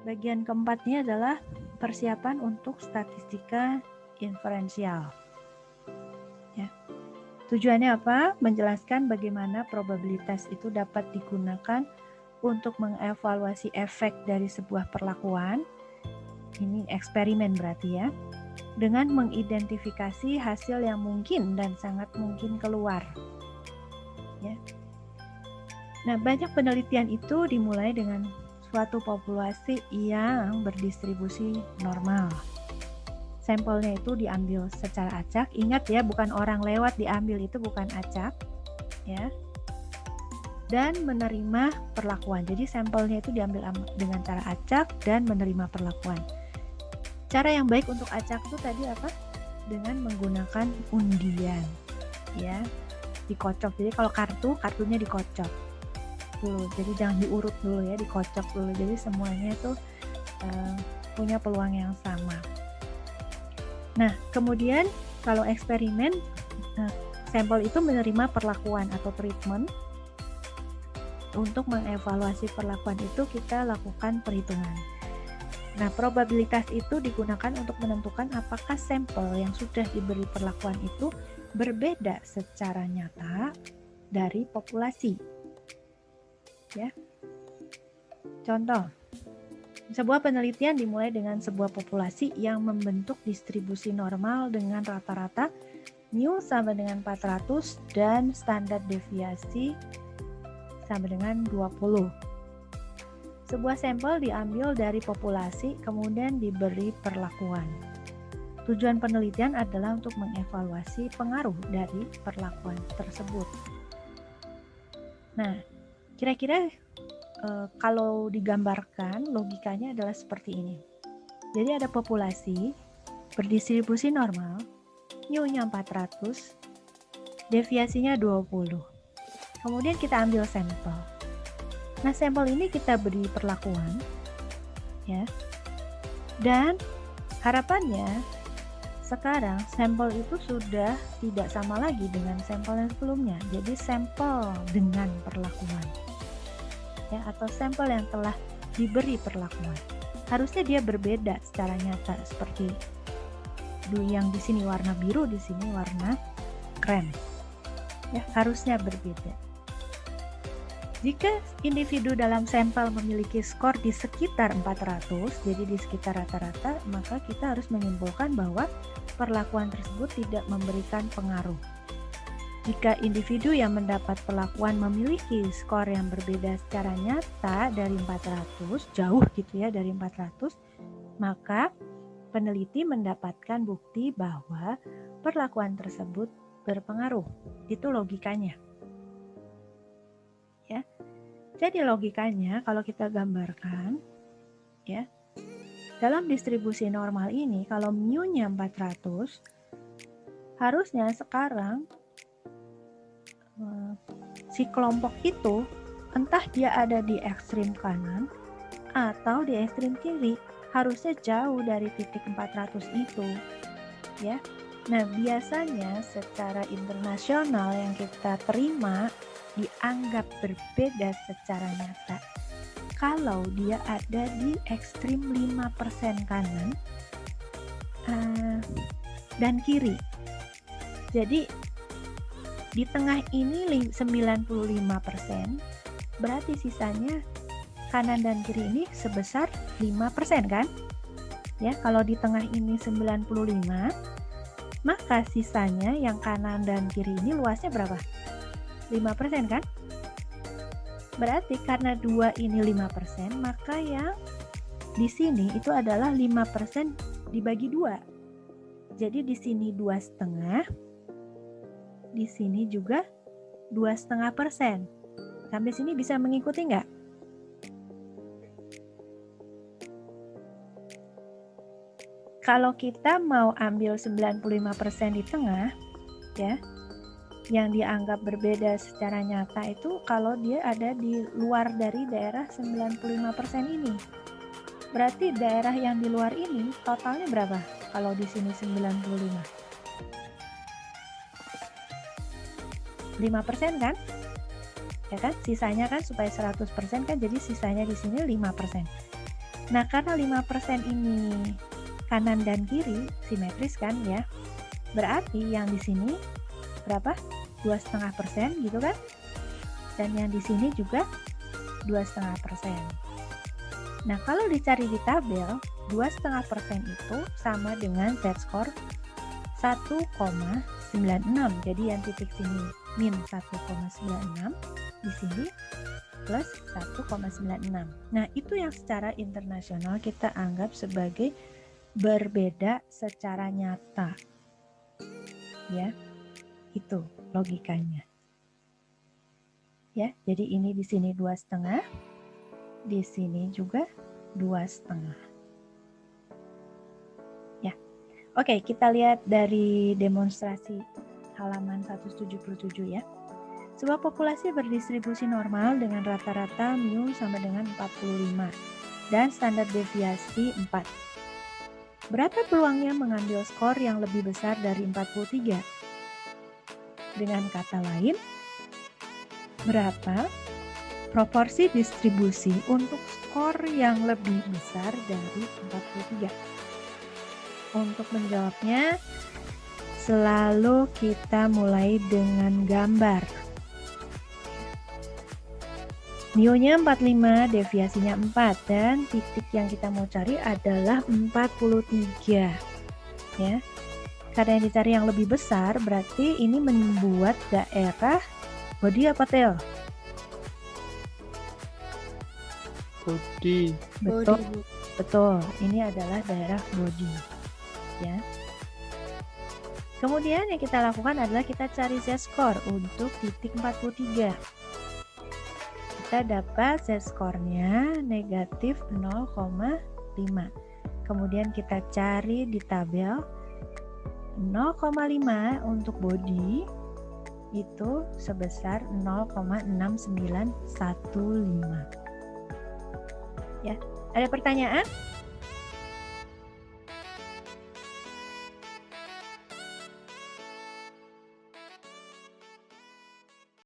Bagian keempatnya adalah persiapan untuk statistika inferensial. Ya. Tujuannya apa? Menjelaskan bagaimana probabilitas itu dapat digunakan untuk mengevaluasi efek dari sebuah perlakuan. Ini eksperimen berarti ya. Dengan mengidentifikasi hasil yang mungkin dan sangat mungkin keluar. Ya. Nah, banyak penelitian itu dimulai dengan suatu populasi yang berdistribusi normal. Sampelnya itu diambil secara acak. Ingat ya, bukan orang lewat diambil, itu bukan acak, ya. Dan menerima perlakuan. Jadi sampelnya itu diambil dengan cara acak dan menerima perlakuan. Cara yang baik untuk acak itu tadi apa? Dengan menggunakan undian, ya. Dikocok. Jadi kalau kartunya dikocok dulu. Jadi jangan diurut dulu ya, dikocok dulu. Jadi semuanya itu punya peluang yang sama. Nah, kemudian kalau eksperimen, sampel itu menerima perlakuan atau treatment. Untuk mengevaluasi perlakuan itu kita lakukan perhitungan. Nah, probabilitas itu digunakan untuk menentukan apakah sampel yang sudah diberi perlakuan itu berbeda secara nyata dari populasi. Ya. Contoh, sebuah penelitian dimulai dengan sebuah populasi yang membentuk distribusi normal dengan rata-rata mu sama dengan 400 dan standar deviasi sama dengan 20. Sebuah sampel diambil dari populasi kemudian diberi perlakuan. Tujuan penelitian adalah untuk mengevaluasi pengaruh dari perlakuan tersebut. Nah, kira-kira kalau digambarkan logikanya adalah seperti ini. Jadi ada populasi berdistribusi normal, mu-nya 400, deviasinya 20. Kemudian kita ambil sampel. Nah, sampel ini kita beri perlakuan, ya. Dan harapannya sekarang sampel itu sudah tidak sama lagi dengan sampel yang sebelumnya. Jadi sampel dengan perlakuan, ya, atau sampel yang telah diberi perlakuan. Harusnya dia berbeda secara nyata, seperti yang di sini warna biru, di sini warna krem. Ya, harusnya berbeda. Jika individu dalam sampel memiliki skor di sekitar 400, jadi di sekitar rata-rata, maka kita harus menyimpulkan bahwa perlakuan tersebut tidak memberikan pengaruh. Jika individu yang mendapat perlakuan memiliki skor yang berbeda secara nyata dari 400, jauh gitu ya dari 400, maka peneliti mendapatkan bukti bahwa perlakuan tersebut berpengaruh. Itu logikanya. Ya. Jadi logikanya kalau kita gambarkan, ya, dalam distribusi normal ini kalau mu-nya 400, harusnya sekarang si kelompok itu entah dia ada di ekstrim kanan atau di ekstrim kiri, harusnya jauh dari titik 400 itu, ya. Nah, biasanya secara internasional yang kita terima dianggap berbeda secara nyata kalau dia ada di ekstrim 5% kanan dan kiri. Jadi di tengah ini 95%, berarti sisanya kanan dan kiri ini sebesar 5% kan? Ya, kalau di tengah ini 95, maka sisanya yang kanan dan kiri ini luasnya berapa? 5% kan? Berarti karena 2 ini 5%, maka yang di sini itu adalah 5% dibagi 2. Jadi di sini 2,5, di sini juga 2,5%. Sampai sini bisa mengikuti nggak? Kalau kita mau ambil 95% di tengah, ya, yang dianggap berbeda secara nyata itu kalau dia ada di luar dari daerah 95% ini. Berarti daerah yang di luar ini totalnya berapa? Kalau di sini 95. 5% kan? Ya kan? Sisanya kan supaya 100% kan, jadi sisanya di sini 5%. Nah, karena 5% ini kanan dan kiri simetris kan ya. Berarti yang di sini berapa? 2,5% gitu kan? Dan yang di sini juga 2,5%. Nah, kalau dicari di tabel, 2,5% itu sama dengan z-score 1,96. Jadi yang titik sini min 1,96, di sini plus 1,96. Nah, itu yang secara internasional kita anggap sebagai berbeda secara nyata. Ya, itu logikanya. Ya, jadi ini di sini 2,5, di sini juga 2,5. Ya, oke, kita lihat dari demonstrasi halaman 177 ya. Sebuah populasi berdistribusi normal dengan rata-rata mu sama dengan 45 dan standar deviasi 4. Berapa peluangnya mengambil skor yang lebih besar dari 43? Dengan kata lain, berapa proporsi distribusi untuk skor yang lebih besar dari 43? Untuk menjawabnya, selalu kita mulai dengan gambar. Mu-nya 45, deviasinya 4, dan titik yang kita mau cari adalah 43. Ya. Karena yang dicari yang lebih besar, berarti ini membuat daerah body apa tail? Body. Betul, betul. Ini adalah daerah body. Ya. Kemudian yang kita lakukan adalah kita cari z-score untuk titik 43. Kita dapat z-score-nya negatif 0,5. Kemudian kita cari di tabel 0,5 untuk body itu sebesar 0,6915. Ya, ada pertanyaan?